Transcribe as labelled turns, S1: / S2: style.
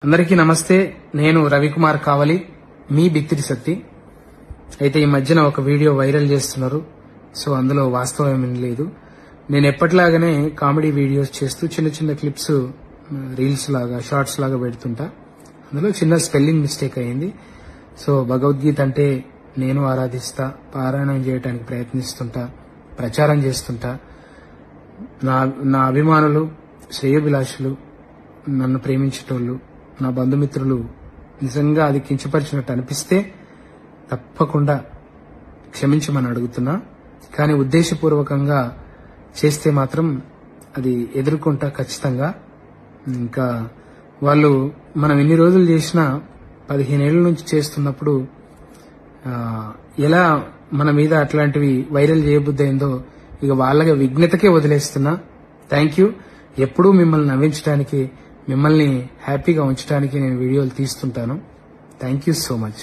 S1: అందరికీ నమస్తే. నేను రవికుమార్ కావలి, మీ బిత్తిరి సత్తి. అయితే ఈ మధ్యన ఒక వీడియో వైరల్ చేస్తున్నారు. సో అందులో వాస్తవం ఏమీ లేదు. నేను ఎప్పటిలాగానే కామెడీ వీడియోస్ చేస్తూ చిన్న చిన్న క్లిప్స్ రీల్స్ లాగా షార్ట్స్ లాగా పెడుతుంటా. అందులో చిన్న స్పెల్లింగ్ మిస్టేక్ అయింది. సో భగవద్గీత అంటే నేను ఆరాధిస్తా, పారాయణం చేయడానికి ప్రయత్నిస్తుంటా, ప్రచారం చేస్తుంటా. నా అభిమానులు, శ్రేయోభిలాషులు, నన్ను ప్రేమించేటోళ్ళు, నా బంధుమిత్రులు నిజంగా అది కించపరిచినట్టు అనిపిస్తే తప్పకుండా క్షమించమని అడుగుతున్నా. కానీ ఉద్దేశపూర్వకంగా చేస్తే మాత్రం అది ఎదుర్కొంటా ఖచ్చితంగా. ఇంకా వాళ్ళు మనం ఎన్ని రోజులు చేసినా 15 ఏళ్ల నుంచి చేస్తున్నప్పుడు ఎలా మన మీద అట్లాంటివి వైరల్ చేయబుద్దయిందో ఇక వాళ్ళ విఘ్నతకే వదిలేస్తున్నా. Thank you. ఎప్పుడూ మిమ్మల్ని నవ్వించడానికి, మిమ్మల్ని హ్యాపీగా ఉంచడానికి నేను వీడియోలు తీస్తుంటాను. Thank you so much.